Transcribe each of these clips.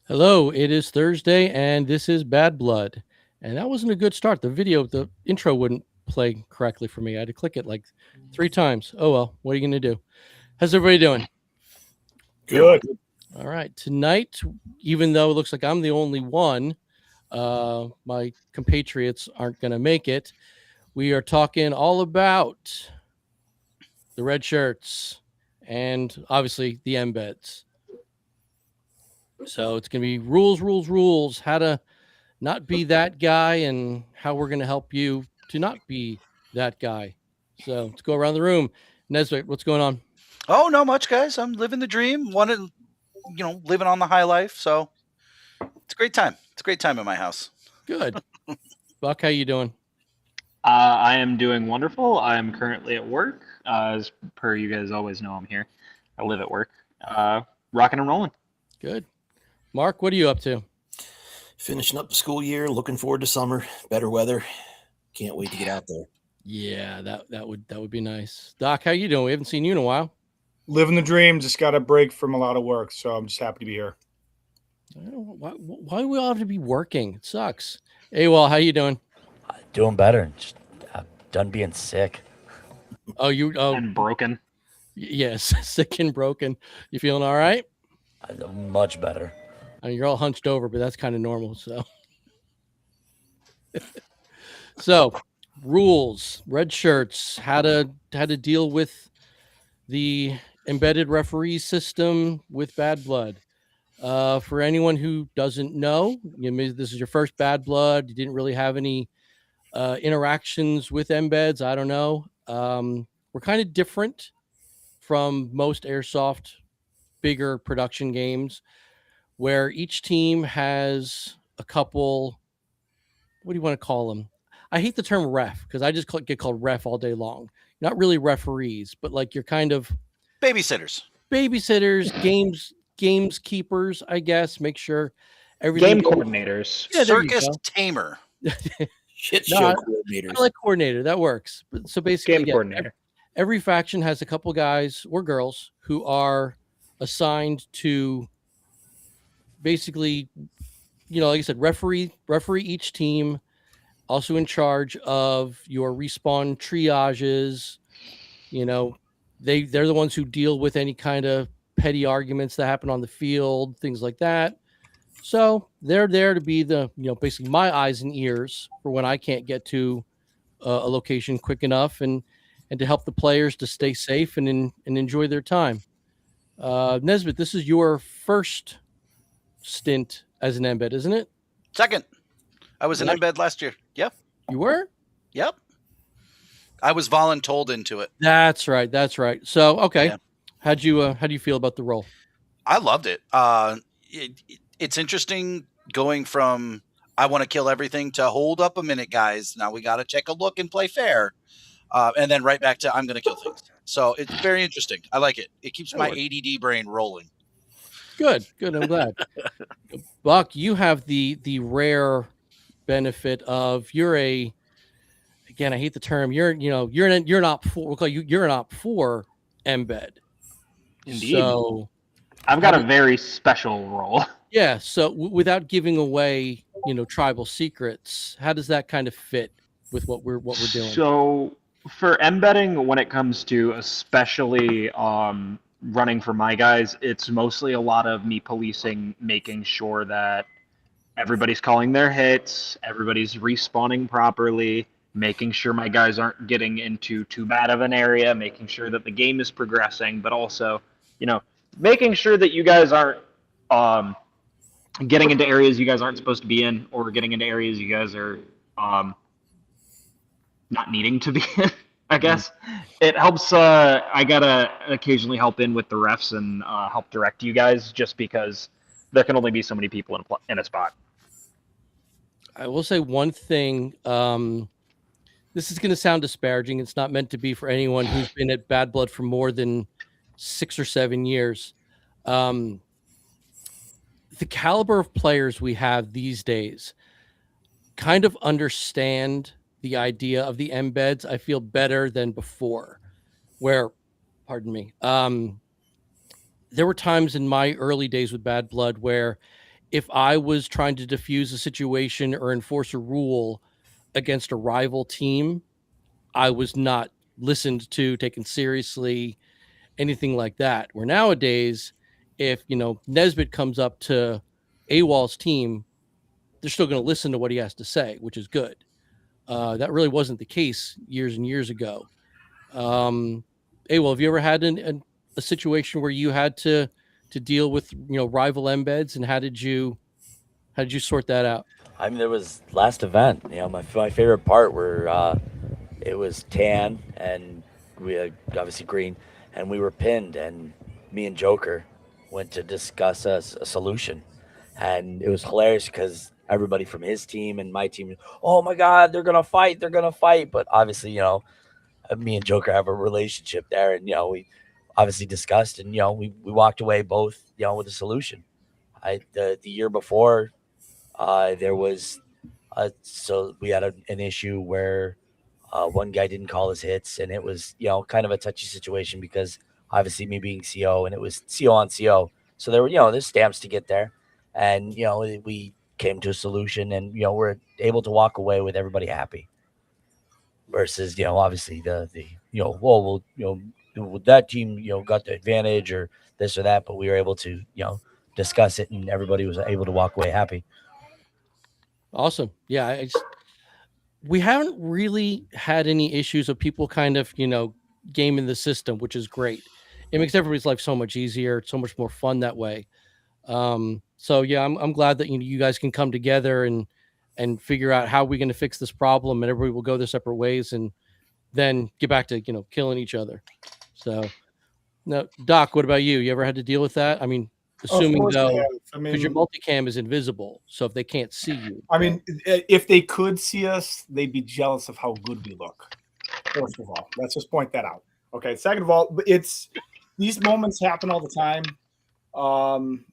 Hello, it is Thursday, and this is Bad Blood. And that wasn't a good start. The intro wouldn't play correctly for me. I had to click it like 3 times. Oh well, what are you going to do? How's everybody doing? Good. All right. Tonight, even though it looks like I'm the only one, my compatriots aren't going to make it. We are talking all about the red shirts and obviously the embeds. So it's going to be rules, how to not be that guy and how we're going to help you to not be that guy. So let's go around the room. Nesbitt, what's going on? Oh, not much, guys. I'm living the dream. Living on the high life. So it's a great time. It's a great time in my house. Good. Buck, how you doing? I am doing wonderful. I am currently at work. As per you guys always know, I'm here. I live at work. Rocking and rolling. Good. Mark, what are you up to? Finishing up the school year, looking forward to summer, better weather. Can't wait to get out there. Yeah, that would be nice. Doc, how you doing? We haven't seen you in a while. Living the dream. Just got a break from a lot of work, so I'm just happy to be here. Why do we all have to be working? It sucks. Well, how you doing? Doing better. Just done being sick. And broken. Yes, sick and broken. You feeling all right? Much better. I mean, you're all hunched over, but that's kind of normal. So, rules, red shirts, how to deal with the embedded referee system with Bad Blood. For anyone who doesn't know, this is your first Bad Blood. You didn't really have any interactions with embeds. I don't know. We're kind of different from most airsoft bigger production games, where each team has a couple. What do you want to call them? I hate the term ref because I just get called ref all day long. Not really referees, but like you're kind of Babysitters, games keepers, I guess. Make sure everything Game coordinators. Yeah, circus tamer, Shit show coordinators. I like coordinator. That works. But, so basically, Game coordinator. Every faction has a couple guys or girls who are assigned to basically, like I said, referee each team, also in charge of your respawn triages. They're the ones who deal with any kind of petty arguments that happen on the field, things like that. So they're there to be the, basically my eyes and ears for when I can't get to a location quick enough, and to help the players to stay safe and enjoy their time. Nesbitt, this is your first stint as an embed, isn't it? Second. I was an embed last year. Yep. You were? Yep. I was voluntold into it. That's right. So, okay. Yeah. How do you feel about the role? I loved it. It's interesting going from I want to kill everything to hold up a minute, guys. Now we got to take a look and play fair. And then right back to I'm going to kill things. So it's very interesting. I like it. It keeps my ADD brain rolling. Good. I'm glad. Buck, you have the rare benefit of again, I hate the term. You're an op 4. We'll call you're an op 4 embed. Indeed. So I've got a very special role. Yeah. So without giving away, tribal secrets, how does that kind of fit with what we're doing? So for embedding, when it comes to especially running for my guys, it's mostly a lot of me policing, making sure that everybody's calling their hits, everybody's respawning properly, making sure my guys aren't getting into too bad of an area, making sure that the game is progressing, but also, making sure that you guys aren't getting into areas you guys aren't supposed to be in, or getting into areas you guys are not needing to be in, I guess. It helps. I gotta occasionally help in with the refs and help direct you guys, just because there can only be so many people in a spot. I will say one thing. This is going to sound disparaging. It's not meant to be for anyone who's been at Bad Blood for more than 6 or 7 years. The caliber of players we have these days kind of understand the idea of the embeds, I feel, better than before, where, pardon me, there were times in my early days with Bad Blood where if I was trying to diffuse a situation or enforce a rule against a rival team, I was not listened to, taken seriously, anything like that. Where nowadays, if Nesbitt comes up to AWOL's team, they're still going to listen to what he has to say, which is good. That really wasn't the case years and years ago. AWOL, have you ever had a situation where you had to deal with rival embeds, and how did you sort that out? I mean, there was last event. My favorite part where it was tan and we had obviously green, and we were pinned, and me and Joker went to discuss a solution, and it was hilarious because everybody from his team and my team, oh my God, they're gonna fight, but obviously, me and Joker have a relationship there, and we obviously discussed, and we walked away both with a solution. The year before, there was so we had an issue where one guy didn't call his hits, and it was kind of a touchy situation because obviously me being CO, and it was CO on CO, so there were there's stamps to get there, and we came to a solution, and we're able to walk away with everybody happy. Versus obviously the well that team got the advantage or this or that, but we were able to discuss it, and everybody was able to walk away happy. Awesome. Yeah, we haven't really had any issues of people kind of gaming the system, which is great. It makes everybody's life so much easier, so much more fun that way. So yeah, I'm glad that you guys can come together and figure out how we're going to fix this problem, and everybody will go their separate ways and then get back to killing each other. So now, Doc, what about you? You ever had to deal with that? I mean, assuming though, because your multicam is invisible, so if they can't see you, I mean, if they could see us, they'd be jealous of how good we look. First of all, let's just point that out. Okay. Second of all, these moments happen all the time.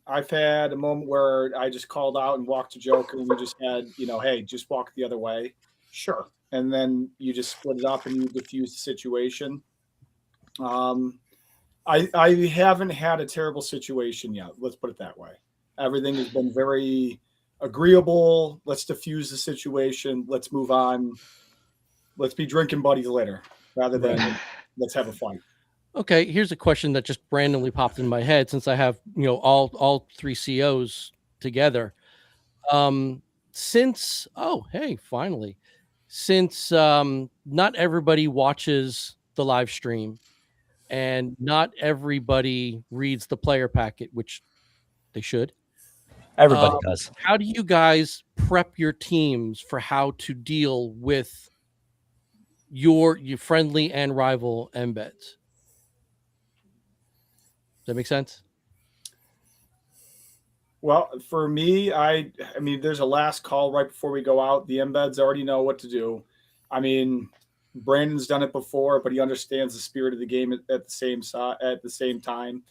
I've had a moment where I just called out and walked to Joker, and we just had, hey, just walk the other way. Sure. And then you just split it up and you diffuse the situation. I haven't had a terrible situation yet. Let's put it that way. Everything has been very agreeable. Let's diffuse the situation. Let's move on. Let's be drinking buddies later rather than let's have a fight. Okay, here's a question that just randomly popped in my head since I have, all three COs together. Since not everybody watches the live stream and not everybody reads the player packet, which they should. Everybody does. How do you guys prep your teams for how to deal with your friendly and rival embeds? Does that make sense? Well, for me, I mean, there's a last call right before we go out. The embeds already know what to do. I mean, Brandon's done it before, but he understands the spirit of the game at the same time.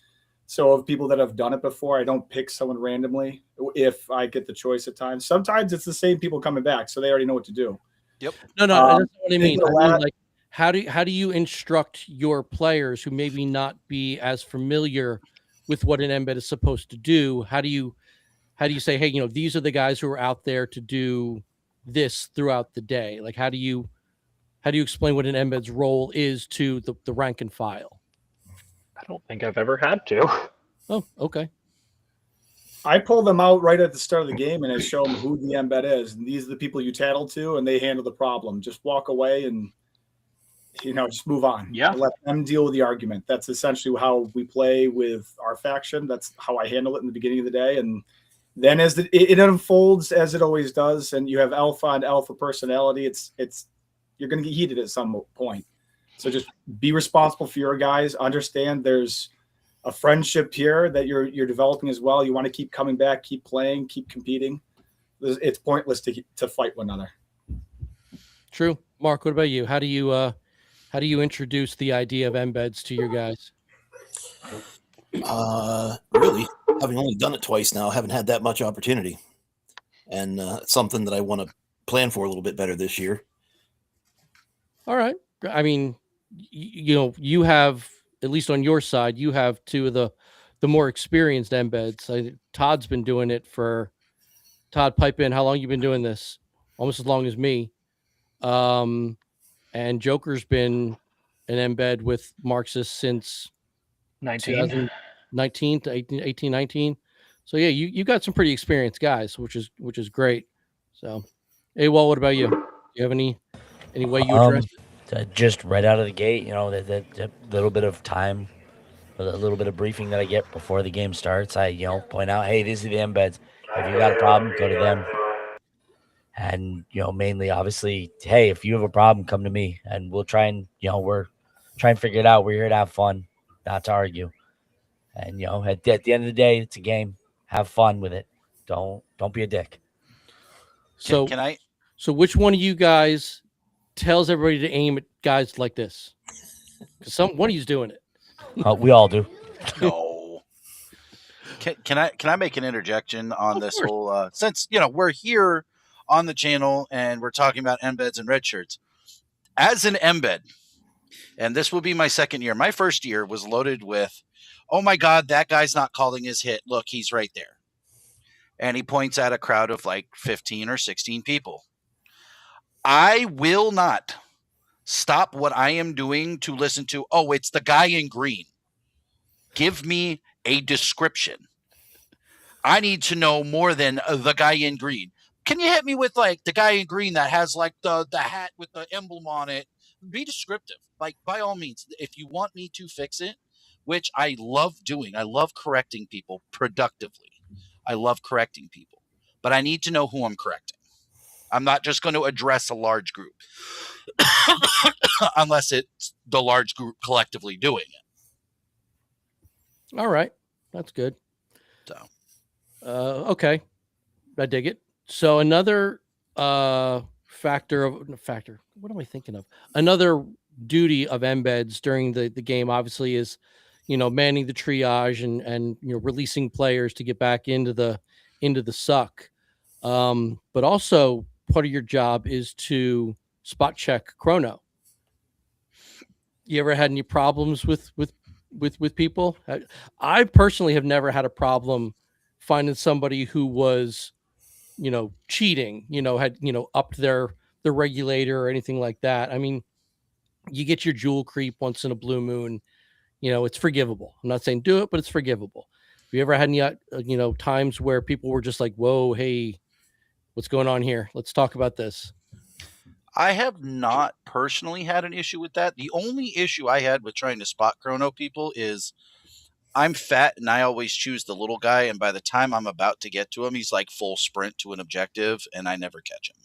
So of people that have done it before, I don't pick someone randomly if I get the choice at times. Sometimes it's the same people coming back, so they already know what to do. Yep. No, that's not what I mean. I mean, like, how do you instruct your players who maybe not be as familiar with what an embed is supposed to do? How do you say, hey, these are the guys who are out there to do this throughout the day? Like, how do you explain what an embed's role is to the rank and file? I don't think I've ever had to. Oh, okay. I pull them out right at the start of the game and I show them who the embed is. And these are the people you tattle to, and they handle the problem. Just walk away and, just move on. Yeah. Let them deal with the argument. That's essentially how we play with our faction. That's how I handle it in the beginning of the day. And then as it unfolds, as it always does, and you have alpha and alpha personality, you're going to get heated at some point. So just be responsible for your guys. Understand there's a friendship here that you're developing as well. You want to keep coming back, keep playing, keep competing. It's pointless to fight one another. True. Mark, what about you? How do you introduce the idea of embeds to your guys? Really, having only done it twice now, I haven't had that much opportunity, and it's something that I want to plan for a little bit better this year. All right. I mean, you have, at least on your side, you have two of the more experienced embeds. Todd's been doing it for Todd, pipe in. How long you been doing this? Almost as long as me. And Joker's been an embed with Marxists since 19. 2019 to 18, 19. So yeah, you got some pretty experienced guys, which is great. So, hey, well, what about you? Do you have any way you address it? Just right out of the gate, that little bit of time, a little bit of briefing that I get before the game starts. I point out, hey, these are the embeds. If you got a problem, go to them. And mainly, obviously, hey, if you have a problem, come to me, and we'll try and we're trying to figure it out. We're here to have fun, not to argue. And at the end of the day, it's a game. Have fun with it. Don't be a dick. So Can I? So which one of you guys tells everybody to aim at guys like this? Because one of you's doing it. We all do. No. Can I make an interjection on this course. whole since we're here on the channel and we're talking about embeds and red shirts. As an embed, and this will be my second year. My first year was loaded with, oh my God, that guy's not calling his hit. Look, he's right there. And he points at a crowd of like 15 or 16 people. I will not stop what I am doing to listen to, oh, it's the guy in green. Give me a description. I need to know more than the guy in green. Can you hit me with like the guy in green that has like the hat with the emblem on it? Be descriptive. Like, by all means, if you want me to fix it, which I love doing, I love correcting people productively. I love correcting people, but I need to know who I'm correcting. I'm not just going to address a large group unless it's the large group collectively doing it. All right. That's good. So, okay. I dig it. So another factor. What am I thinking of? Another duty of embeds during the game obviously is, manning the triage and releasing players to get back into the suck. But also part of your job is to spot check chrono. You ever had any problems with people? I personally have never had a problem finding somebody who was, cheating, had, upped the regulator or anything like that. I mean, you get your jewel creep once in a blue moon, it's forgivable. I'm not saying do it, but it's forgivable. Have you ever had any, times where people were just like, whoa, hey, what's going on here? Let's talk about this. I have not personally had an issue with that. The only issue I had with trying to spot chrono people is I'm fat and I always choose the little guy. And by the time I'm about to get to him, he's like full sprint to an objective and I never catch him.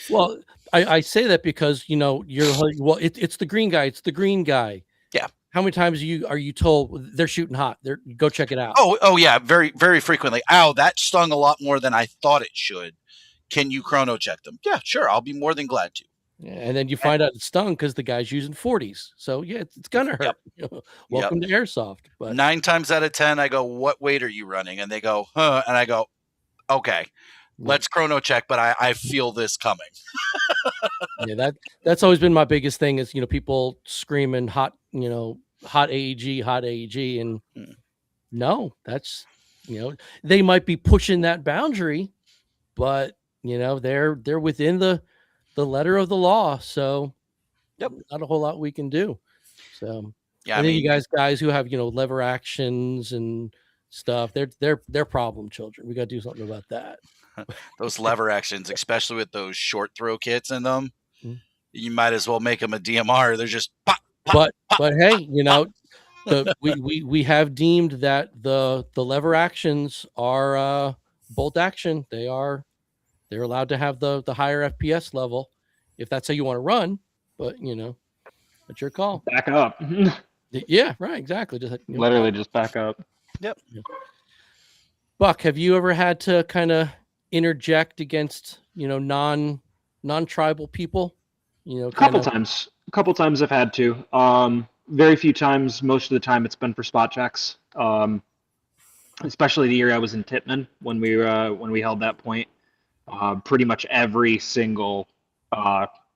Well, I say that because, you're like, well, it's the green guy. It's the green guy. Yeah. How many times are you told they're shooting hot? Go check it out. Oh yeah. Very, very frequently. Ow, that stung a lot more than I thought it should. Can you chrono check them? Yeah, sure. I'll be more than glad to. Yeah, and then you find out it's stung because the guy's using 40s. So yeah, it's gonna hurt. Yep. Welcome to airsoft. But 9 times out of 10, I go, what weight are you running? And they go, huh? And I go, okay, let's chrono check, but I feel this coming. Yeah, that's always been my biggest thing is, people screaming hot AEG, and no, that's, they might be pushing that boundary, but they're within the letter of the law. So yep, not a whole lot we can do. So yeah, I think you guys who have, lever actions and stuff, they're problem children. We got to do something about that. Those lever actions, especially with those short throw kits in them, you might as well make them a DMR. They're just pop, pop, but hey, we have deemed that the lever actions are bolt action. They're allowed to have the higher FPS level if that's how you want to run, but it's your call. Back up. Yeah, right, exactly. Just literally just back up. Yep. Buck, have you ever had to kind of interject against non-tribal people? A couple times I've had to. Very few times. Most of the time it's been for spot checks. Especially the year I was in Tittman when we held that point. Pretty much every single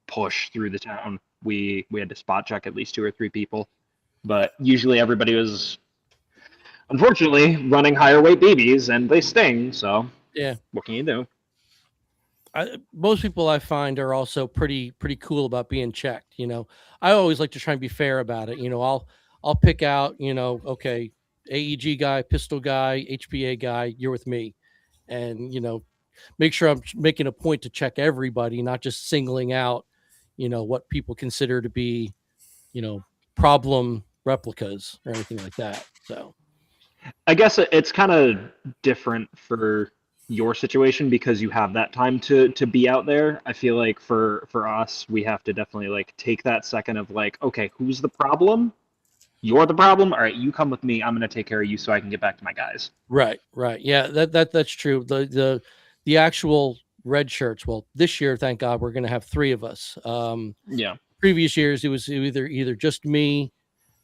push through the town, we had to spot check at least 2 or 3 people. But usually everybody was, unfortunately, running higher weight BBs and they sting. So yeah, what can you do? most people I find are also pretty cool about being checked. I always like to try and be fair about it. I'll pick out, okay, AEG guy, pistol guy, HPA guy, you're with me, and make sure I'm making a point to check everybody, not just singling out, what people consider to be, problem replicas or anything like that. So I guess it's kind of different for your situation because you have that time to be out there. I feel like for us, we have to definitely like take that second of like, okay, who's the problem? You're the problem. All right, you come with me. I'm going to take care of you so I can get back to my guys. right. Yeah, that's true. The actual red shirts. Well, this year, thank God, we're going to have 3 of us. Yeah. Previous years, it was either just me,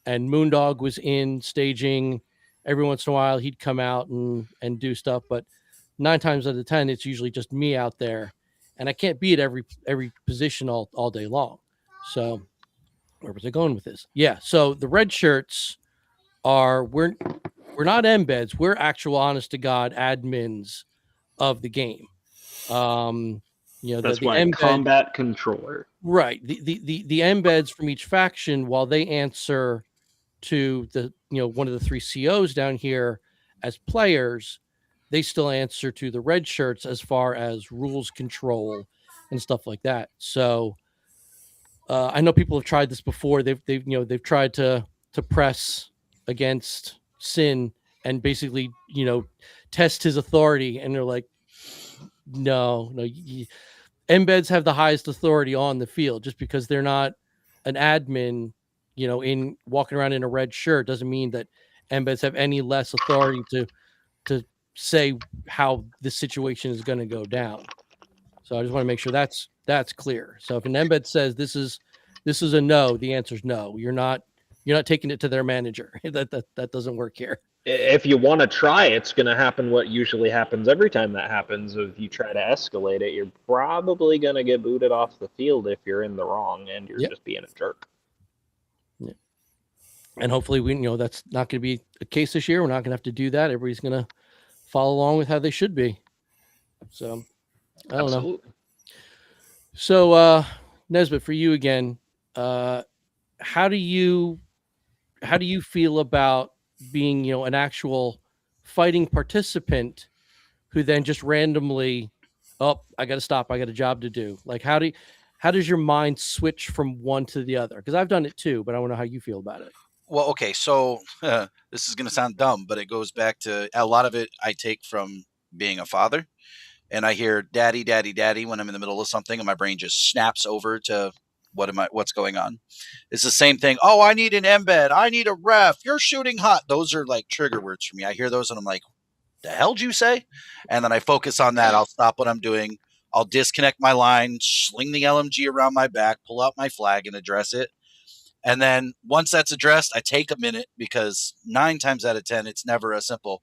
and Moondog was in staging. Every once in a while, he'd come out and do stuff, but 9 times out of 10, it's usually just me out there, and I can't be at every position all day long. So where was I going with this? Yeah. So the red shirts we're not embeds. We're actual honest to God admins of the game. That's the why embed, combat controller. right. The embeds from each faction, while they answer to the one of the 3 COs down here as players, they still answer to the red shirts as far as rules control and stuff like that. So I know people have tried this before. They've tried to press against Sin and basically test his authority, and they're like, no, embeds have the highest authority on the field. Just because they're not an admin, in walking around in a red shirt doesn't mean that embeds have any less authority to say how the situation is going to go down. So I just want to make sure that's clear. So if an embed says this is a no, the answer is no. You're not taking it to their manager. That doesn't work here. If you want to try, it's going to happen what usually happens every time that happens. If you try to escalate it, you're probably going to get booted off the field if you're in the wrong and you're just being a jerk. Yeah. And hopefully that's not going to be a case this year. We're not going to have to do that. Everybody's going to follow along with how they should be. So I don't know. So Nesbitt, for you again, how do you feel about being an actual fighting participant who then just randomly, oh, I got to stop, I got a job to do? Like how does your mind switch from one to the other? Because I've done it too, but I want to know how you feel about it. Well, okay, so this is going to sound dumb, but it goes back to a lot of it I take from being a father. And I hear daddy, daddy, daddy when I'm in the middle of something, and my brain just snaps over to what's going on. It's the same thing. Oh, I need an embed. I need a ref. You're shooting hot. Those are like trigger words for me. I hear those and I'm like, the hell did you say? And then I focus on that. I'll stop what I'm doing. I'll disconnect my line, sling the LMG around my back, pull out my flag and address it. And then once that's addressed, I take a minute because 9 times out of 10, it's never a simple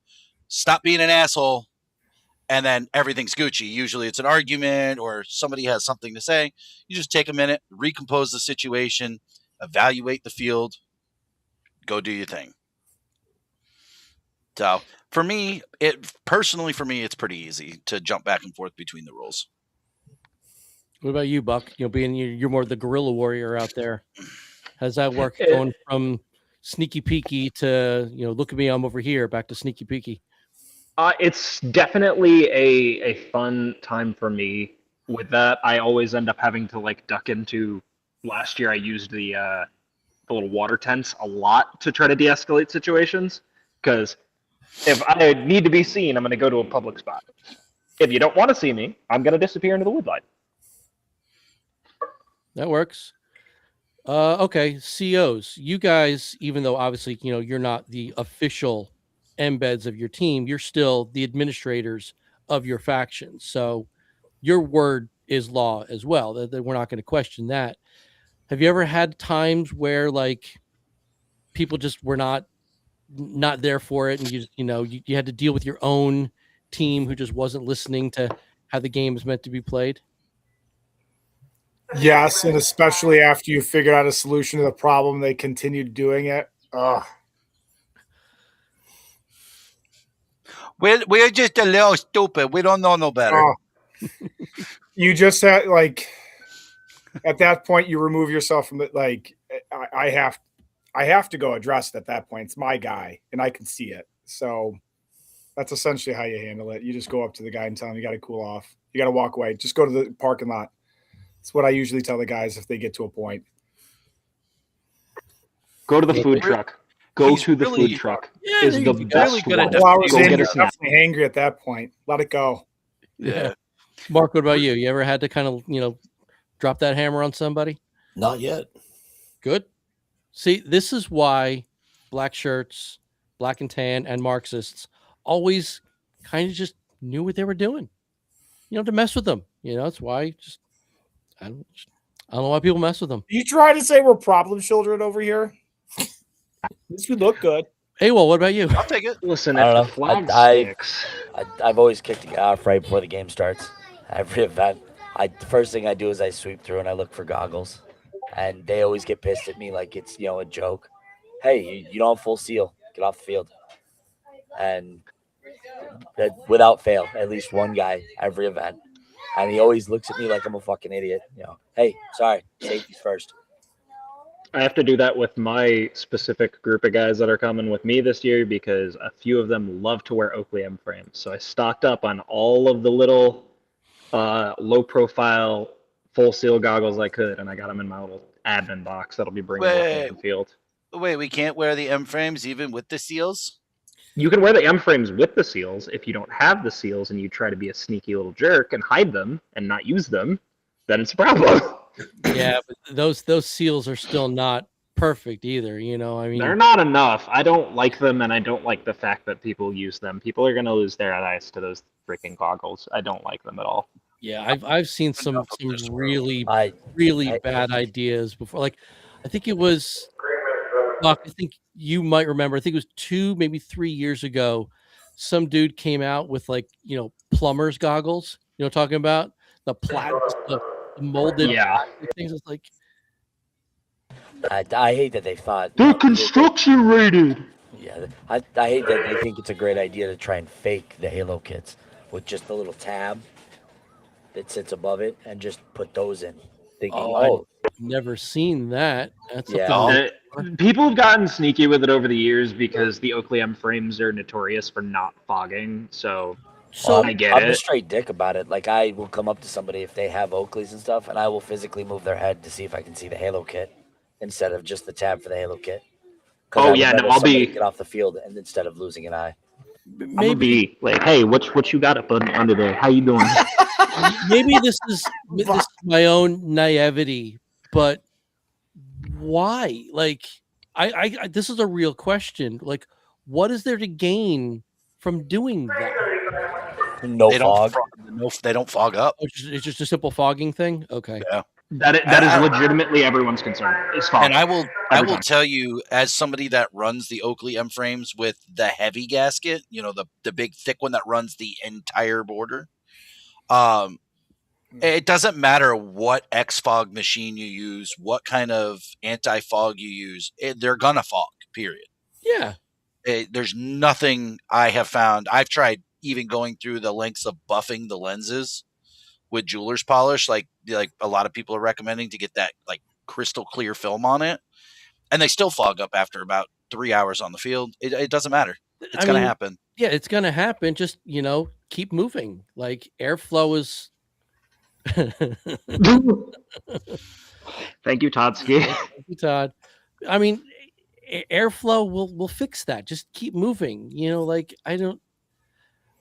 stop being an asshole. And then everything's Gucci. Usually it's an argument or somebody has something to say. You just take a minute, recompose the situation, evaluate the field, go do your thing. So for me, it's pretty easy to jump back and forth between the roles. What about you, Buck? Being you're more the guerrilla warrior out there. How's that work going from sneaky peeky to, look at me, I'm over here, back to sneaky peeky? It's definitely a fun time for me with that. I always end up having to like duck into. Last year I used the little water tents a lot to try to de-escalate situations because if I need to be seen, I'm going to go to a public spot. If you don't want to see me, I'm going to disappear into the woodline. That works. Okay, COs. You guys, even though obviously you're not the official embeds of your team, you're still the administrators of your faction. So your word is law as well. That we're not going to question that. Have you ever had times where like people just were not there for it, and you had to deal with your own team who just wasn't listening to how the game is meant to be played? Yes, and especially after you figured out a solution to the problem, they continued doing it. Ugh. We're just a little stupid. We don't know no better. You just had like at that point you remove yourself from the like. I have to go address it at that point. It's my guy, and I can see it. So that's essentially how you handle it. You just go up to the guy and tell him you got to cool off. You got to walk away. Just go to the parking lot. It's what I usually tell the guys if they get to a point. Go to the food truck. Go He's to the really- food truck. Yeah, Is there the you go. best Really good one. at Couple hours Go in, get you're a snack. definitely angry at that point. Let it go. Yeah. Mark, what about you? You ever had to kind of, drop that hammer on somebody? Not yet. Good. See, this is why black shirts, black and tan, and Marxists always kind of just knew what they were doing. To mess with them. That's why I don't know why people mess with them. You try to say we're problem children over here? At least we look good. Hey, well, what about you? I'll take it. Listen, I if don't the know. flag I- sticks, I've always kicked a guy off right before the game starts. Every event, the first thing I do is I sweep through and I look for goggles, and they always get pissed at me like it's a joke. Hey, you don't have full seal. Get off the field. And without fail, at least one guy every event, and he always looks at me like I'm a fucking idiot. Hey, sorry, safety's first. I have to do that with my specific group of guys that are coming with me this year because a few of them love to wear Oakley M frames. So I stocked up on all of the little low profile full seal goggles I could, and I got them in my little admin box that'll be bringing with me on the field. Wait, we can't wear the M frames even with the seals? You can wear the M frames with the seals. If you don't have the seals and you try to be a sneaky little jerk and hide them and not use them, then it's a problem. Yeah, but those seals are still not perfect either. I mean, They're not enough. I don't like them, and I don't like the fact that people use them. People are going to lose their eyes to those freaking goggles. I don't like them at all. yeah, I've seen some Enough of this really I bad ideas before. Like, I think it was, Buck, I think you might remember. I think it was 2, maybe 3 years ago. Some dude came out with plumber's goggles. Talking about the the molded Yeah. things. It's like, I hate that they thought. They're construction rated. Yeah, I hate that they think it's a great idea to try and fake the Halo kits with just the little tab that sits above it and just put those in, thinking, I've never seen that. That's Yeah. something. People have gotten sneaky with it over the years because the Oakley M frames are notorious for not fogging. So So I get I'm it. a straight dick about it. Like, I will come up to somebody if they have Oakleys and stuff, and I will physically move their head to see if I can see the Halo kit instead of just the tab for the Halo kit. 'Cause Oh, I would yeah, no, rather I'll somebody be- get off the field and instead of losing an eye. I'm gonna maybe be like, hey, what you got up under there? How you doing? maybe this is my own naivety, but why? Like, I this is a real question. Like, what is there to gain from doing that? No They fog. they don't fog up. Oh, it's just a simple fogging thing. Okay. Yeah. That is legitimately everyone's concern. Is fog. And I will Every time. tell you, as somebody that runs the Oakley M frames with the heavy gasket, the big thick one that runs the entire border. It doesn't matter what X-Fog machine you use, what kind of anti-fog you use, they're gonna fog, period. Yeah. There's nothing I have found. I've tried even going through the lengths of buffing the lenses with jeweler's polish, like a lot of people are recommending to get that like crystal clear film on it, and they still fog up after about 3 hours on the field. It doesn't matter. It's I gonna mean, happen. Yeah, it's gonna happen. Just keep moving. Like, airflow is. Thank you, Todsky. Thank you, Todd. I mean, airflow will fix that. Just keep moving. Like, I don't.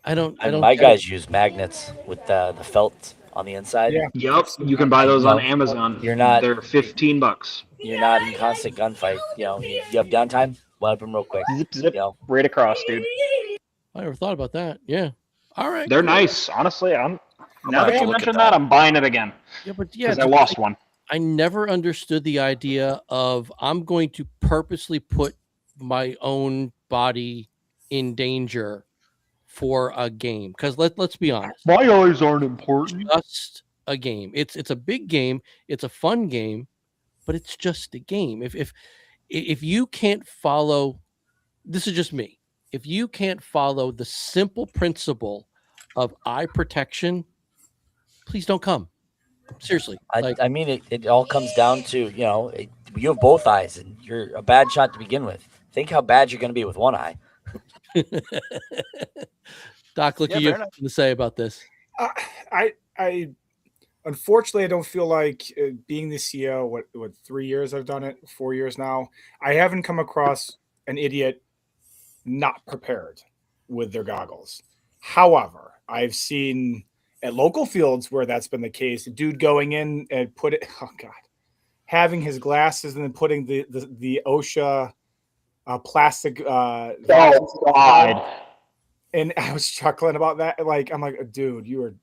My guys use magnets with the felt on the inside. Yeah. Yep, you can buy those on No, Amazon. you're not- They're $15. You're not in constant gunfight. You have downtime. Wipe them real quick. Zip, zip, You know, right across, dude. I never thought about that. Yeah. All right. They're cool. nice. Honestly, now gonna that have you to look at mentioned that. that, I'm buying it again Yeah, but yeah, because I lost one. I never understood the idea of I'm going to purposely put my own body in danger for a game. Because let's be honest, My eyes aren't important. just a game. It's a big game. It's a fun game, but it's just a game. If you can't follow, this is just me. If you can't follow the simple principle of eye protection, please don't come. Seriously. I mean, it all comes down to, you have both eyes, and you're a bad shot to begin with. Think how bad you're going to be with one eye. Doc, look Yeah, at you fair enough. to say about this. I unfortunately I don't feel like being the CEO. What 3 years I've done it, 4 years now. I haven't come across an idiot not prepared with their goggles. However, I've seen at local fields where that's been the case. A dude going in and having his glasses and then putting the OSHA plastic. Oh God! And I was chuckling about that. Like I'm like, dude, you are.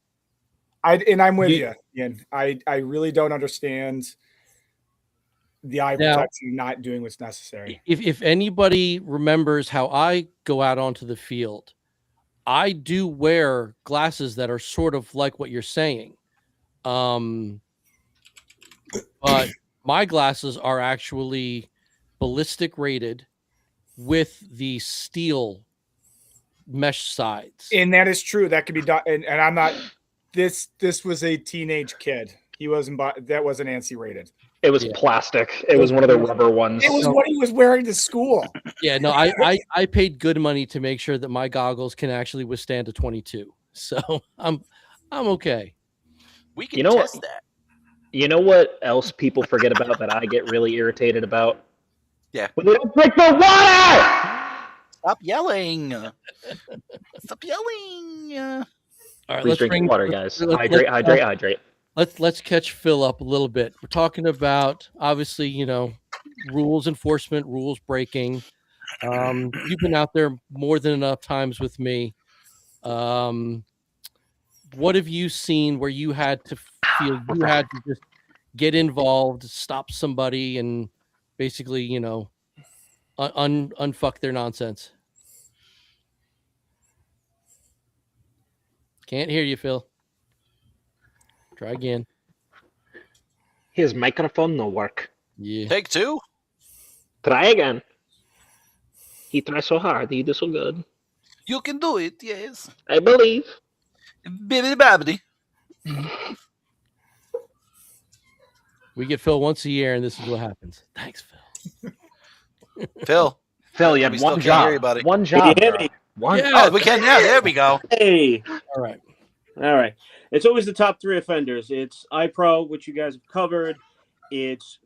I'm with you. Ian. I really don't understand the eye protection not doing what's necessary. If anybody remembers how I go out onto the field, I do wear glasses that are sort of like what you're saying. But my glasses are actually ballistic rated with the steel mesh sides. And that is true. That could be done. And I'm not. This was a teenage kid. He wasn't. That wasn't ANSI rated. It was plastic. It was one of the rubber ones. It was what he was wearing to school. Yeah, no, I paid good money to make sure that my goggles can actually withstand a 22. So I'm okay. We can test that. You know what else people forget about that I get really irritated about? Yeah. When they don't drink the water! Stop yelling. Stop yelling. All right, Please drink water, guys. Hydrate. Let's catch Phil up a little bit. We're talking about, obviously, rules enforcement, rules breaking. You've been out there more than enough times with me. What have you seen where you had to feel you had to just get involved, stop somebody, and basically, unfuck their nonsense? Can't hear you, Phil. Try again. His microphone no work. Yeah. Take two. Try again. He tries so hard. He does so good. You can do it. Yes. I believe. Bibbidi babbidi. We get Phil once a year, and this is what happens. Thanks, Phil. Phil, you had We still one can't hear you, job. buddy. One job. Can you hear me? One. Yeah. Oh, we can now. There we go. Hey. All right. All right. It's always the top three offenders. It's iPro, which you guys have covered. It's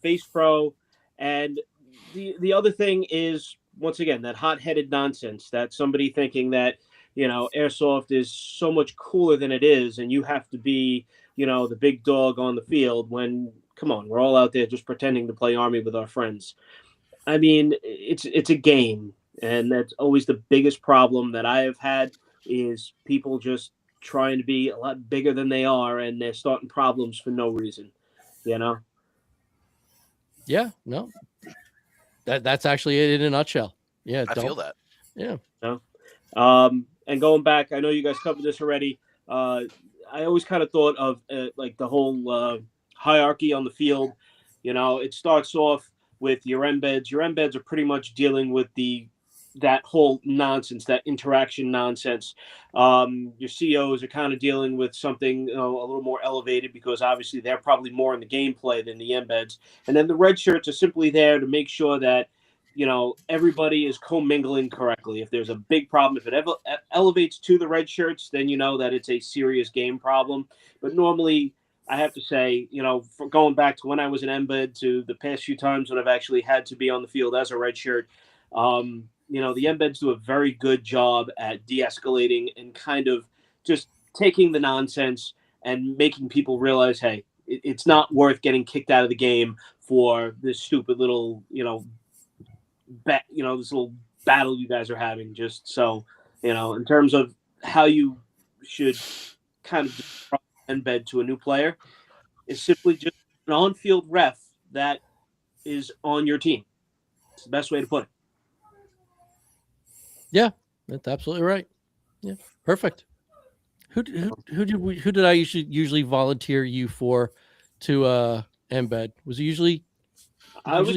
Face Pro. And the other thing is, once again, that hot-headed nonsense that somebody thinking that, airsoft is so much cooler than it is, and you have to be, the big dog on the field when, come on, we're all out there just pretending to play Army with our friends. I mean, it's a game, and that's always the biggest problem that I have had is people just trying to be a lot bigger than they are, and they're starting problems for no reason, Yeah, no. That's actually it in a nutshell. Yeah, I feel that. Yeah. And going back, I know you guys covered this already. I always kind of thought of like the whole hierarchy on the field. It starts off with your embeds. Your embeds are pretty much dealing with that whole nonsense, that interaction nonsense. Your COs are kind of dealing with something a little more elevated because obviously they're probably more in the gameplay than the embeds. And then the red shirts are simply there to make sure that everybody is commingling correctly. If there's a big problem, if it ever elevates to the red shirts, then you know that it's a serious game problem. But normally, I have to say, for going back to when I was an embed to the past few times when I've actually had to be on the field as a red shirt, the embeds do a very good job at de-escalating and kind of just taking the nonsense and making people realize, hey, it's not worth getting kicked out of the game for this stupid little, this little battle you guys are having. Just so, in terms of how you should kind of embed to a new player, is simply just an on-field ref that is on your team. It's the best way to put it. Yeah, that's absolutely right. Yeah, perfect. Who did I usually volunteer you for to embed? Was it usually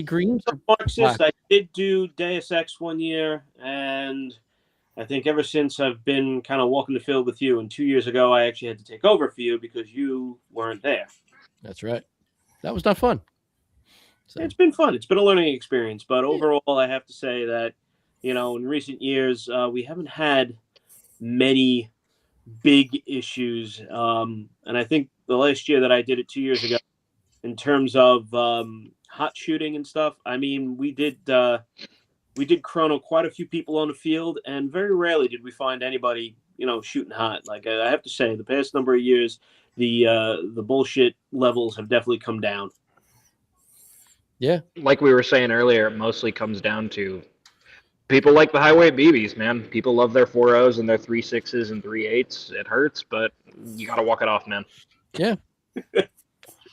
green? Marxist. I did do Deus Ex one year, and I think ever since I've been kind of walking the field with you, and 2 years ago I actually had to take over for you because you weren't there. That's right. That was not fun. So It's been fun. It's been a learning experience, but overall, I have to say that in recent years we haven't had many big issues, and I think the last year that I did it 2 years ago, in terms of hot shooting and stuff. I mean, we did chrono quite a few people on the field, and very rarely did we find anybody shooting hot. Like I have to say, the past number of years, the bullshit levels have definitely come down. yeah, Like we were saying earlier, it mostly comes down to people like the highway BBs, man. People love their 4.0s and their 3.6s and 3.8s. It hurts, but you got to walk it off, man. yeah,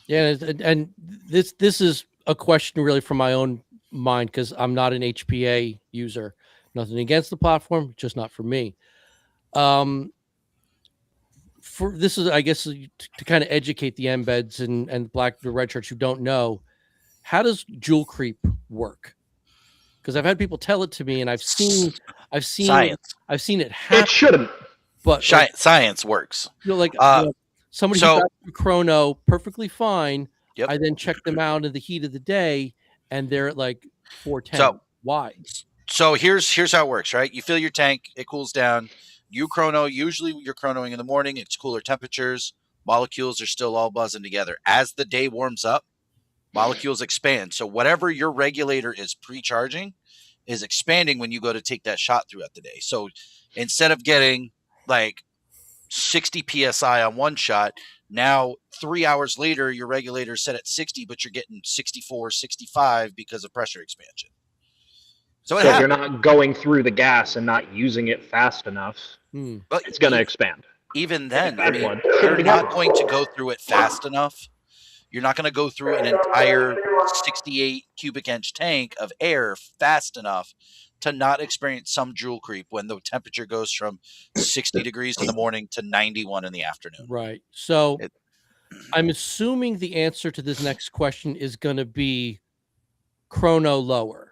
yeah. And this is a question really from my own mind, because I'm not an HPA user. Nothing against the platform, just not for me. For this is, I guess, to kind of educate the embeds and the red shirts who don't know, how does jewel creep work? Because I've had people tell it to me, and I've seen Science. it happen. It shouldn't. But Science works. Somebody so- who got through chrono perfectly fine. Yep. I then check them out in the heat of the day, and they're at like 410. So- Why? So here's how it works, right? You fill your tank, it cools down. You chrono. Usually you're chronoing in the morning. It's cooler temperatures. Molecules are still all buzzing together. As the day warms up, molecules expand. So whatever your regulator is pre-charging is expanding when you go to take that shot throughout the day. So instead of getting like 60 psi on one shot, now 3 hours later your regulator is set at 60, but you're getting 64, 65 because of pressure expansion. So if you're not going through the gas and not using it fast enough, but it's going to expand. Even then, I Bad mean, blood. you're not going to go through it fast enough. You're not going to go through an entire 68 cubic inch tank of air fast enough to not experience some jewel creep when the temperature goes from 60 degrees in the morning to 91 in the afternoon. Right. So I'm assuming the answer to this next question is going to be chrono lower.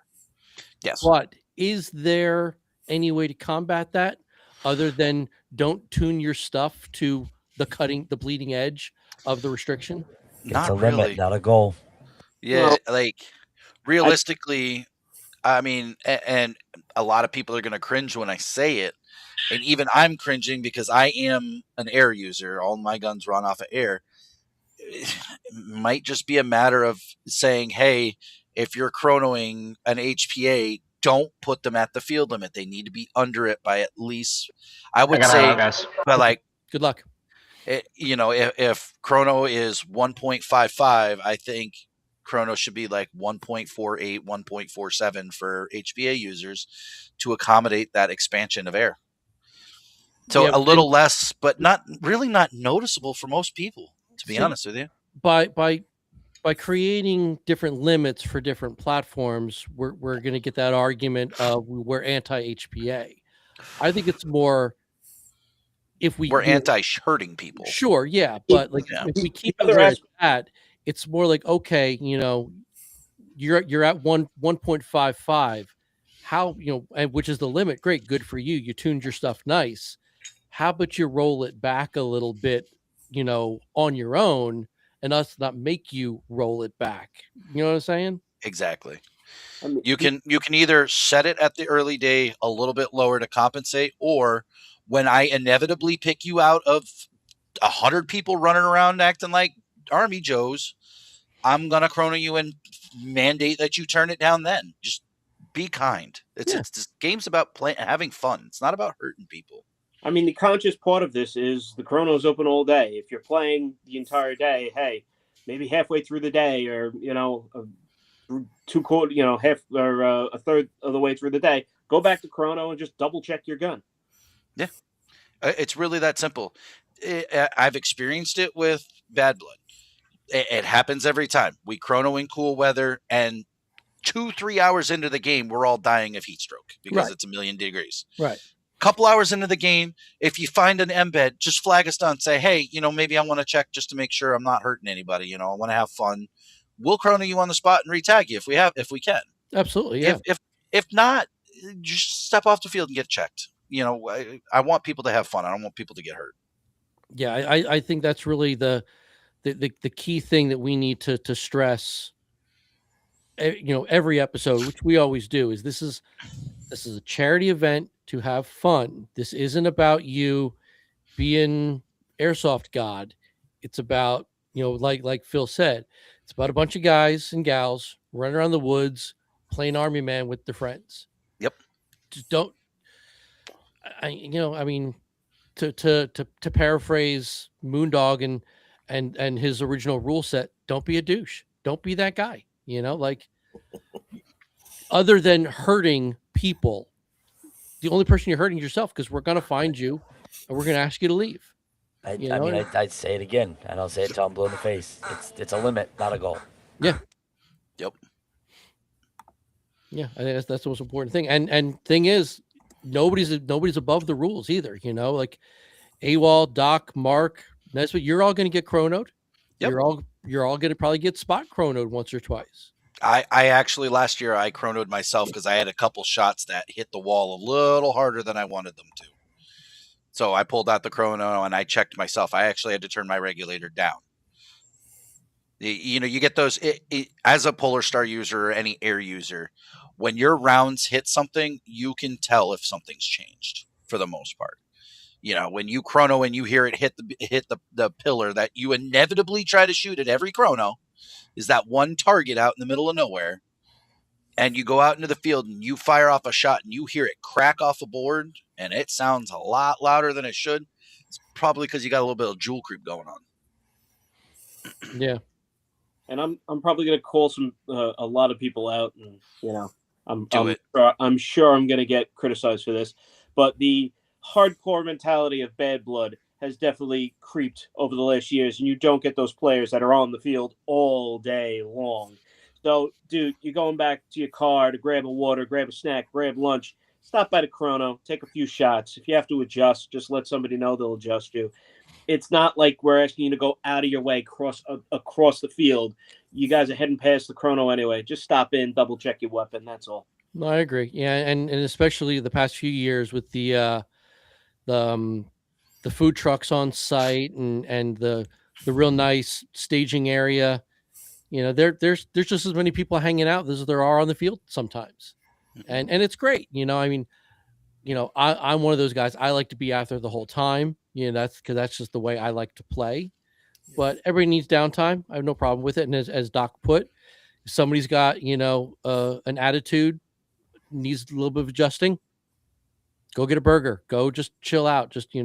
Yes. But is there any way to combat that other than don't tune your stuff to the bleeding edge of the restriction? It's Not a really. limit, not a goal. Yeah, like realistically, I mean, and a lot of people are going to cringe when I say it. And even I'm cringing because I am an air user. All my guns run off of air. It might just be a matter of saying, hey, if you're chronoing an HPA, don't put them at the field limit. They need to be under it by at least, I would say, by like, good luck. If chrono is 1.55, I think chrono should be like 1.48, 1.47 for HPA users to accommodate that expansion of air. So a little less, but not noticeable for most people, to be honest with you. By creating different limits for different platforms, we're going to get that argument of we're anti-HPA. I think it's more we're anti-hurting people. Sure, yeah, but like if we keep it where it's at, it's more like, okay, you're at 1.55. How, and which is the limit. Great, good for you. You tuned your stuff nice. How about you roll it back a little bit, on your own, and us not make you roll it back. You know what I'm saying? Exactly. You can either set it at the early day a little bit lower to compensate, or when I inevitably pick you out of 100 people running around acting like Army Joes, I'm gonna chrono you and mandate that you turn it down. Then just be kind. It's this game's about having fun. It's not about hurting people. I mean, the conscious part of this is the chrono's open all day. If you're playing the entire day, hey, maybe halfway through the day, or half or a third of the way through the day, go back to chrono and just double check your gun. Yeah, it's really that simple. I've experienced it with Bad Blood. It happens every time. We chrono in cool weather, and 2-3 hours into the game, we're all dying of heat stroke because it's 1,000,000 degrees. Right. Couple hours into the game, if you find an embed, just flag us down. Say, hey, maybe I want to check just to make sure I'm not hurting anybody. I want to have fun. We'll chrono you on the spot and retag you if we can. Absolutely, yeah. If not, just step off the field and get checked. I want people to have fun. I don't want people to get hurt. Yeah, I think that's really the key thing that we need to stress. Every episode, which we always do, is this is a charity event to have fun. This isn't about you being airsoft god. It's about, like Phil said, it's about a bunch of guys and gals running around the woods playing army man with their friends. Yep. Just don't. I mean, to paraphrase Moondog and his original rule set, don't be a douche. Don't be that guy. Like, other than hurting people, the only person you're hurting is yourself, because we're gonna find you and we're gonna ask you to leave. I'd say it again, and I'll say it till I'm blue in the face. It's a limit, not a goal. Yeah. Yep. Yeah, I think that's the most important thing. And thing is, nobody's above the rules either. Like AWOL, Doc, Mark, Nesbitt, you're all going to get chronoed. Yep. You're all going to probably get spot chronoed once or twice. I actually last year I chronoed myself because I had a couple shots that hit the wall a little harder than I wanted them to. So I pulled out the chrono and I checked myself. I actually had to turn my regulator down. You get those as a Polar Star user or any air user, when your rounds hit something, you can tell if something's changed for the most part. When you chrono and you hear it hit the pillar that you inevitably try to shoot at every chrono, is that one target out in the middle of nowhere, and you go out into the field and you fire off a shot and you hear it crack off a board and it sounds a lot louder than it should. It's probably because you got a little bit of jewel creep going on. Yeah. And I'm probably going to call a lot of people out, and I'm sure I'm going to get criticized for this, but the hardcore mentality of bad blood has definitely creeped over the last years, and you don't get those players that are on the field all day long. So, dude, you're going back to your car to grab a water, grab a snack, grab lunch, stop by the chrono, take a few shots. If you have to adjust, just let somebody know, they'll adjust you. It's not like we're asking you to go out of your way across the field. You guys are heading past the chrono anyway. Just stop in, double check your weapon. That's all. No, I agree. Yeah, and especially the past few years with the food trucks on site and the real nice staging area. There's just as many people hanging out as there are on the field sometimes, and it's great. I'm one of those guys. I like to be out there the whole time. That's because that's just the way I like to play. But everybody needs downtime. I have no problem with it. And as Doc put, if somebody's got an attitude, needs a little bit of adjusting, go get a burger. Go just chill out. Just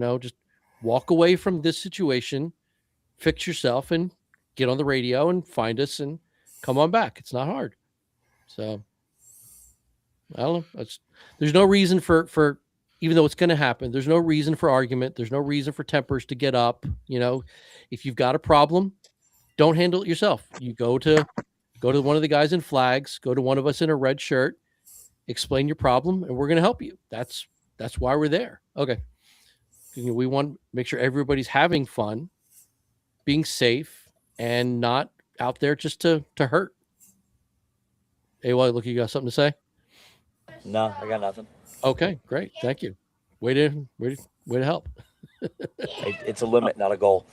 walk away from this situation, fix yourself, and get on the radio and find us and come on back. It's not hard. So I don't know. There's no reason for even though it's going to happen, there's no reason for argument. There's no reason for tempers to get up. If you've got a problem, don't handle it yourself. You go to one of the guys in flags, go to one of us in a red shirt, explain your problem, and we're going to help you. That's why we're there. Okay. We want to make sure everybody's having fun, being safe, and not out there just to hurt. Hey, look, you got something to say? No, I got nothing. Okay, great. Thank you. Way to help. It's a limit, not a goal.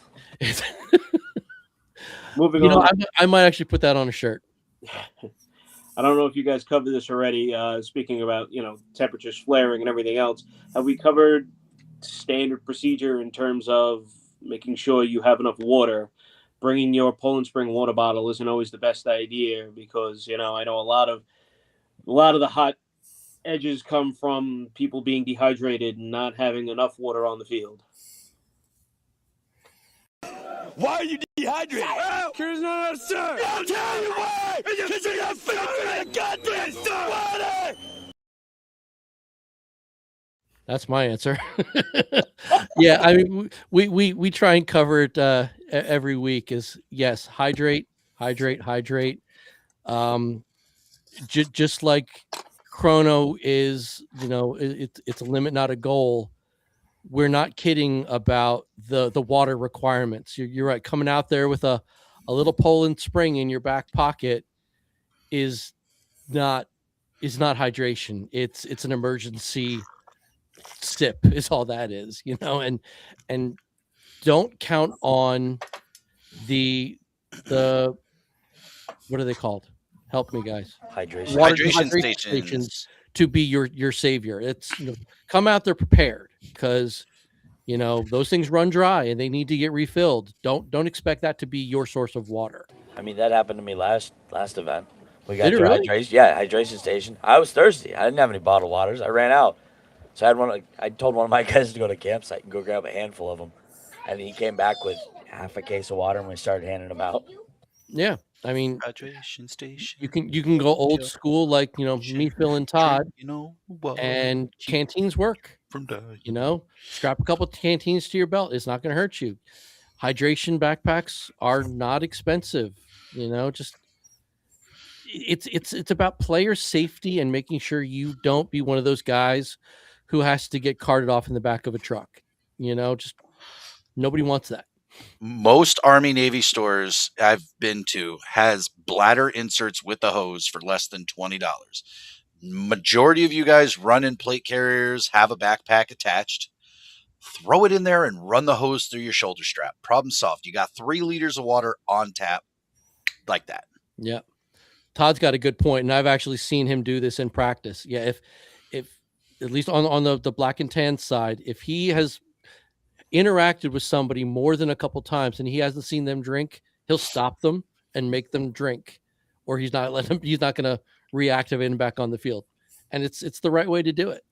Moving on. I might actually put that on a shirt. I don't know if you guys covered this already. Speaking about, temperatures flaring and everything else, have we covered standard procedure in terms of making sure you have enough water? Bringing your Poland Spring water bottle isn't always the best idea because, I know a lot of the hot edges come from people being dehydrated and not having enough water on the field. Why are you dehydrated? Because not sir. I'll tell you why. Because you're not filling the goddamn water. That's my answer. Yeah, I mean, we try and cover it every week. Is yes, hydrate. Just like chrono is, it's a limit, not a goal. We're not kidding about the water requirements. You're right. Coming out there with a little Poland Spring in your back pocket is not hydration. It's an emergency sip is all that is, and don't count on the what are they called? Help me, guys. Hydration. Hydration Hydration stations. to be your savior. It's come out there prepared, because those things run dry and they need to get refilled. Don't expect that to be your source of water. I mean, that happened to me last event. We got Did it to a really? hydration station. I was thirsty. I didn't have any bottled waters. I ran out. So I told one of my guys to go to the campsite and go grab a handful of them. And he came back with half a case of water and we started handing them out. Yeah. I mean, Hydration station. you can go old school like me, Phil, and Todd, and canteens work. From dying. Strap a couple of canteens to your belt. It's not going to hurt you. Hydration backpacks are not expensive. Just it's about player safety and making sure you don't be one of those guys who has to get carted off in the back of a truck. Just nobody wants that. Most Army Navy stores I've been to has bladder inserts with the hose for less than $20. Majority of you guys run in plate carriers, have a backpack attached. Throw it in there and run the hose through your shoulder strap. Problem solved. You got 3 liters of water on tap like that. Yeah. Todd's got a good point, and I've actually seen him do this in practice. Yeah, if at least on the black and tan side, if he has interacted with somebody more than a couple times and he hasn't seen them drink, he'll stop them and make them drink, or he's not going to reactivate him back on the field. And it's the right way to do it.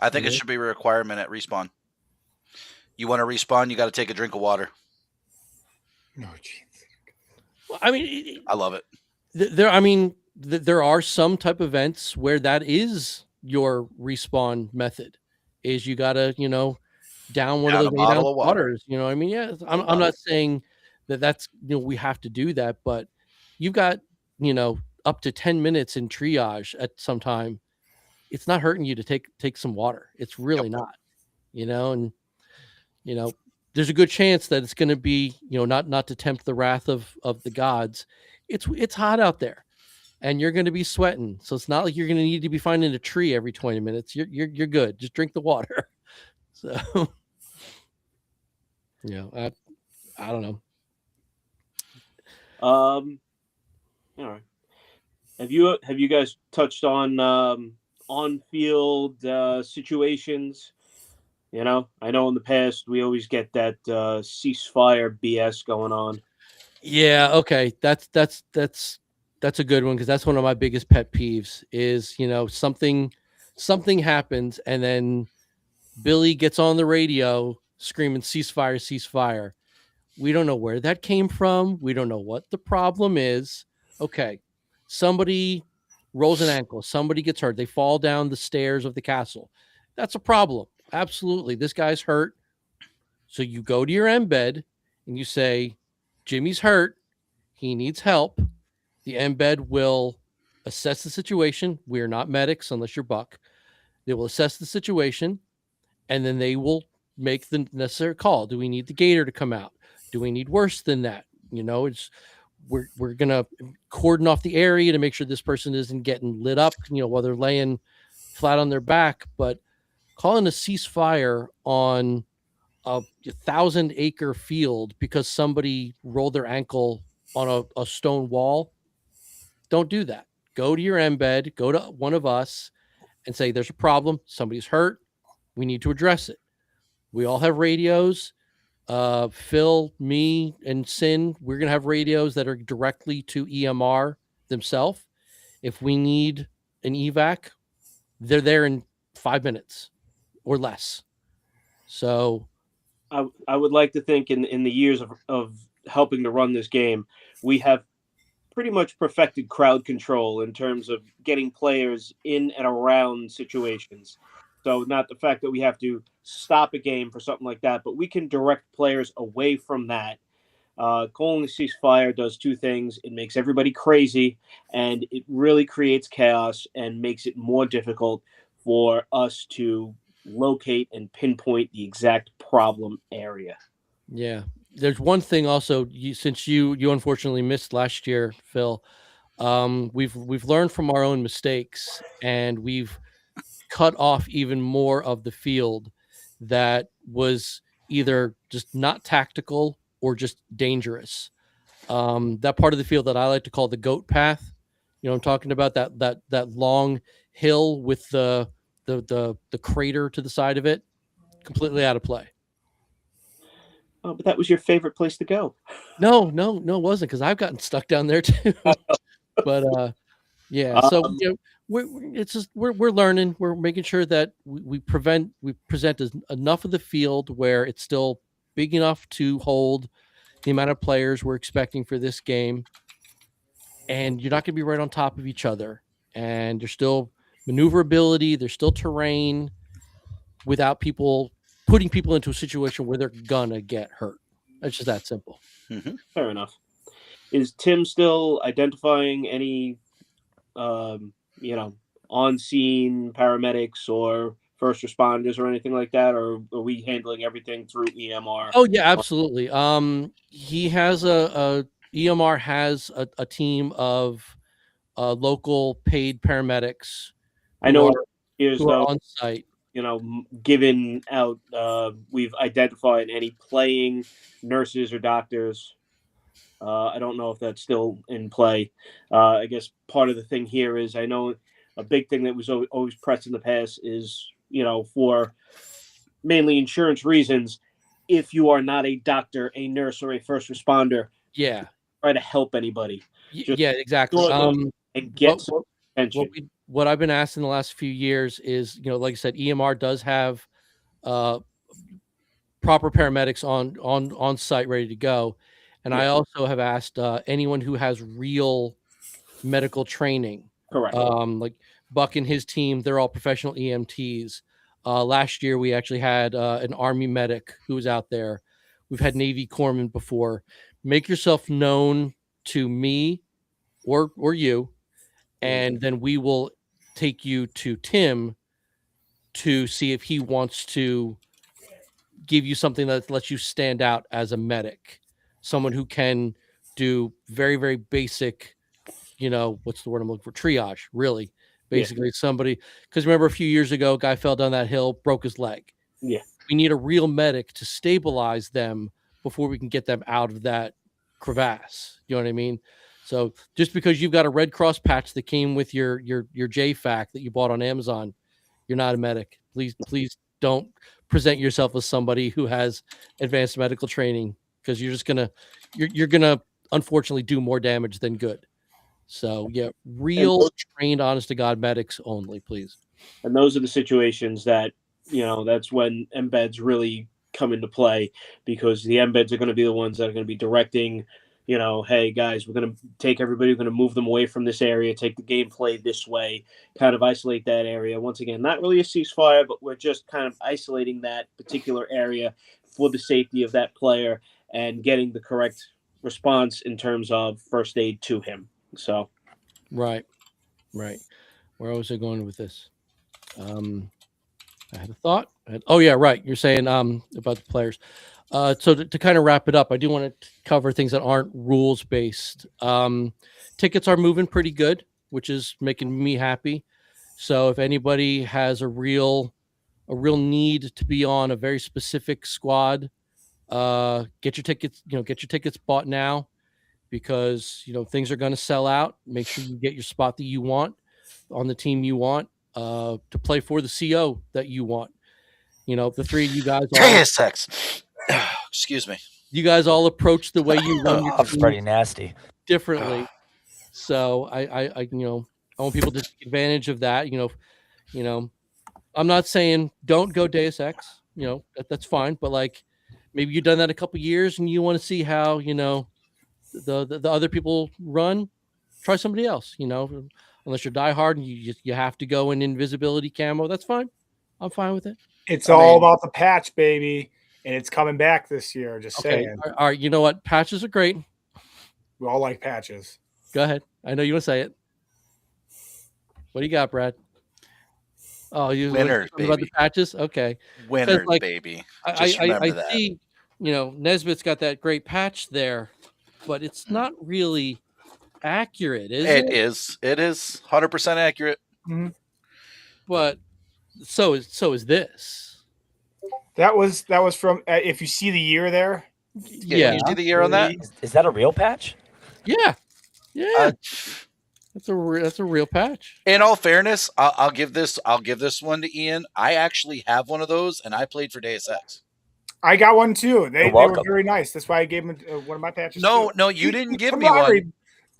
I think it should be a requirement at respawn. You want to respawn, you got to take a drink of water. No, jeez. Well, I mean, I love it. There are some type of events where that is your respawn method. Is you gotta down one Down of a those 8 bottle ounce of water. waters. I mean, yeah, I'm not saying that's we have to do that, but you've got up to 10 minutes in triage at some time. It's not hurting you to take some water. It's really not. And there's a good chance that it's going to be not to tempt the wrath of the gods. It's hot out there, and you're going to be sweating. So it's not like you're going to need to be finding a tree every 20 minutes. You're good. Just drink the water. So, I don't know. All right. Have you guys touched on on-field situations? I know in the past we always get that ceasefire BS going on. Yeah. Okay. That's a good one, because that's one of my biggest pet peeves. Is something happens and then Billy gets on the radio screaming ceasefire, ceasefire. We don't know where that came from. We don't know what the problem is. Okay. Somebody rolls an ankle. Somebody gets hurt. They fall down the stairs of the castle. That's a problem. Absolutely. This guy's hurt. So you go to your embed and you say, Jimmy's hurt. He needs help. The embed will assess the situation. We're not medics unless you're Buck. They will assess the situation, and then they will make the necessary call. Do we need the gator to come out? Do we need worse than that? We're gonna cordon off the area to make sure this person isn't getting lit up, while they're laying flat on their back. But calling a ceasefire on a 1,000-acre field because somebody rolled their ankle on a stone wall, don't do that. Go to your embed, go to one of us and say, there's a problem. Somebody's hurt. We need to address it. We all have radios. Phil, me, and Sin, we're going to have radios that are directly to EMR themselves. If we need an evac, they're there in 5 minutes or less. So I would like to think in the years of helping to run this game, we have pretty much perfected crowd control in terms of getting players in and around situations. So not the fact that we have to stop a game for something like that, but we can direct players away from that. Calling a ceasefire does two things. It makes everybody crazy, and it really creates chaos and makes it more difficult for us to locate and pinpoint the exact problem area. Yeah. There's one thing also, since you unfortunately missed last year, Phil, we've learned from our own mistakes, and we've cut off even more of the field that was either just not tactical or just dangerous. That part of the field that I like to call the goat path. You know, I'm talking about that long hill with the crater to the side of it, completely out of play. Oh, but that was your favorite place to go. No, it wasn't, because I've gotten stuck down there too. But yeah, so you know, we're learning. We're making sure that we present enough of the field where it's still big enough to hold the amount of players we're expecting for this game, and you're not going to be right on top of each other. And there's still maneuverability. There's still terrain without putting people into a situation where they're gonna get hurt. It's just that simple. Mm-hmm. Fair enough. Is Tim still identifying any, on-scene paramedics or first responders or anything like that, or are we handling everything through EMR? Oh yeah, absolutely. He has EMR has a team of local paid paramedics. I know who are on site. Given out, we've identified any playing nurses or doctors. I don't know if that's still in play. I guess part of the thing here is, I know a big thing that was always pressed in the past is, for mainly insurance reasons, if you are not a doctor, a nurse, or a first responder, yeah, try to help anybody. Yeah, exactly. And get some attention. What I've been asked in the last few years is, like I said, EMR does have proper paramedics on site ready to go. And I also have asked anyone who has real medical training. Correct. Like Buck and his team, they're all professional EMTs. Last year, we actually had an Army medic who was out there. We've had Navy corpsmen before. Make yourself known to me or you, and then we will take you to Tim to see if he wants to give you something that lets you stand out as a medic, someone who can do very, very basic, what's the word I'm looking for? Triage, really. Basically, somebody, because remember a few years ago, a guy fell down that hill, broke his leg. Yeah. We need a real medic to stabilize them before we can get them out of that crevasse. You know what I mean? So just because you've got a Red Cross patch that came with your JFAC that you bought on Amazon, you're not a medic. Please don't present yourself as somebody who has advanced medical training, because you're gonna unfortunately do more damage than good. So yeah, real trained, honest to God medics only, please. And those are the situations that, that's when embeds really come into play, because the embeds are going to be the ones that are going to be directing, hey guys, we're going to take everybody, we're going to move them away from this area, take the gameplay this way, kind of isolate that area. Once again, not really a ceasefire, but we're just kind of isolating that particular area for the safety of that player and getting the correct response in terms of first aid to him. So, right. Where was I going with this? I had a thought. Oh yeah, right. You're saying about the players. So to kind of wrap it up, I do want to cover things that aren't rules based. Tickets are moving pretty good, which is making me happy. So if anybody has a real need to be on a very specific squad, get your tickets. Get your tickets bought now, because things are going to sell out. Make sure you get your spot that you want on the team you want to play for, the CO that you want. The three of you guys excuse me. You guys all approach the way you run your It's pretty nasty. differently. So I want people to take advantage of that. I'm not saying don't go Deus Ex, that's fine, but like maybe you've done that a couple years and you want to see how, the other people run, try somebody else, unless you're diehard and you have to go in invisibility camo. That's fine. I'm fine with it. It's all about the patch, baby. And it's coming back this year. Just Okay. saying. All right. You know what? Patches are great. We all like patches. Go ahead. I know you want to say it. What do you got, Brad? Oh, you Winners, baby. About the patches? Okay. Winners, baby. Just remember that. See, Nesbitt's got that great patch there, but it's not really accurate, is it? It is 100% accurate. But So is this. That was from. If you see the year there, Yeah. Can you see the year on that? Is that a real patch? Yeah. Uh, That's a real patch. in all fairness, I'll give this one to Ian. I actually have one of those, and I played for Deus Ex. I got one too. They were welcome. very nice. That's why I gave them one of my patches. No, too. no, you didn't give me Camaraderie. one.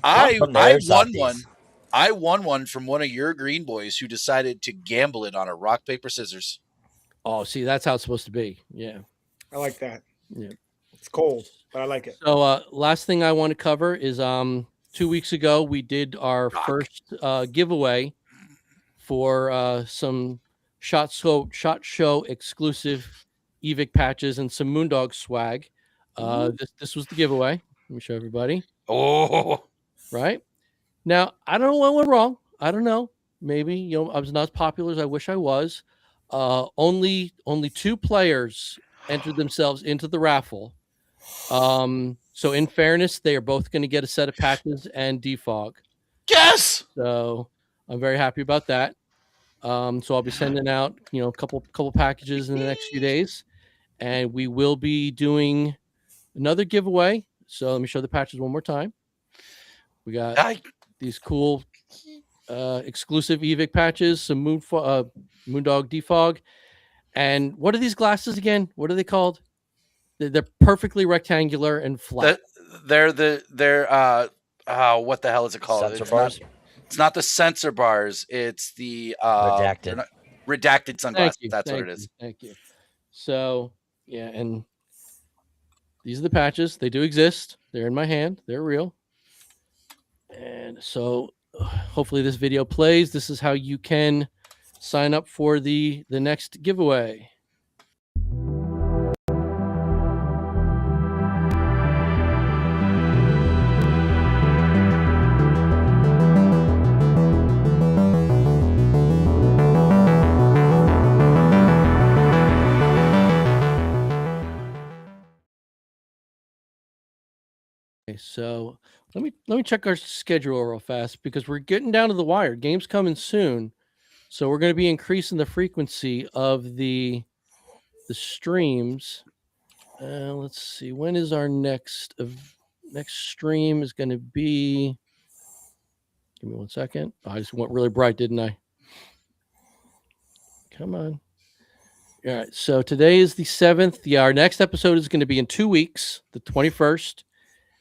I from I there, won softies. one. I won one from one of your green boys who decided to gamble it on a rock paper scissors. Oh, see, that's how it's supposed to be. Yeah. I like that. Yeah. It's cold, but I like it. So last thing I want to cover is 2 weeks ago we did our first giveaway for some shot show exclusive Evic patches and some Moondog swag. This was the giveaway. Let me show everybody. Oh, Right now, I don't know what went wrong. I don't know. Maybe I was not as popular as I wish I was. Only 2 players entered themselves into the raffle. So in fairness, they are both going to get a set of patches and defog. yes! So I'm very happy about that. So I'll be sending out, a couple packages in the next few days, and we will be doing another giveaway. So let me show the patches one more time. We got these cool exclusive Evic patches, some Moondog defog, and what are these glasses again? What are they called? They're perfectly rectangular and flat. They're what the hell is it called? Sensor bars? It's not the sensor bars. It's the Redacted. Redacted sunglasses. Thank you, That's thank what it is. you, Thank you. So yeah, and these are the patches. They do exist. They're in my hand. They're real. And so hopefully this video plays. This is how you can sign up for the next giveaway. Okay, so let me check our schedule real fast because we're getting down to the wire. Game's coming soon, so we're going to be increasing the frequency of the streams. Let's see, when is our next stream is going to be? Give me 1 second. Oh, I just went really bright, didn't I? Come on. All right. So today is the 7th. Yeah, our next episode is going to be in 2 weeks, the 21st.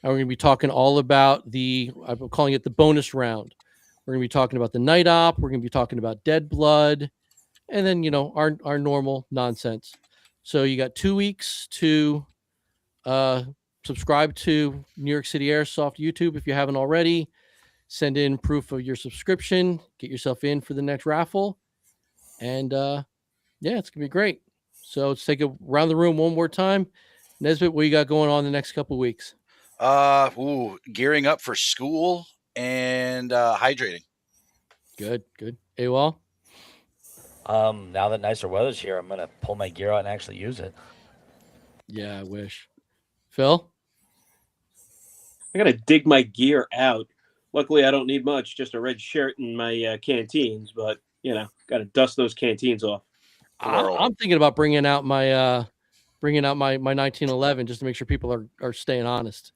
And we're going to be talking all about I'm calling it the bonus round. We're going to be talking about the night op. We're going to be talking about Dead Blood. And then, our normal nonsense. So you got 2 weeks to subscribe to New York City Airsoft YouTube if you haven't already. Send in proof of your subscription. Get yourself in for the next raffle. And yeah, it's going to be great. So let's take it around the room one more time. Nesbitt, what you got going on the next couple of weeks? Gearing up for school and hydrating. Good. AWOL? Now that nicer weather's here, I'm gonna pull my gear out and actually use it. Yeah, I wish. Phil? I gotta dig my gear out. Luckily, I don't need much, just a red shirt and my canteens. But gotta dust those canteens off. I'm thinking about bringing out my 1911 just to make sure people are staying honest.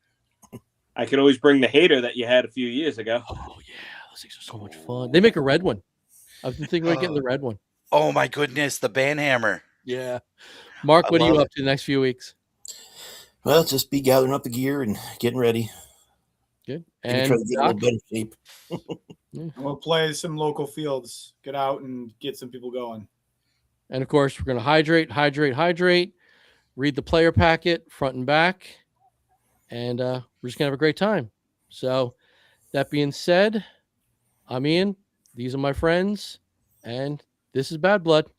I could always bring the hater that you had a few years ago. Oh yeah, those things are so much fun. They make a red one. I've been thinking about getting the red one. Oh my goodness, the banhammer. Yeah. Mark, what are you up to the next few weeks? Well, just be gathering up the gear and getting ready. Good. And try to get in a little better shape. We'll play some local fields, get out and get some people going. And of course, we're going to hydrate, read the player packet front and back, and we're just going to have a great time. So that being said, I'm Ian. These are my friends, and this is Bad Blood.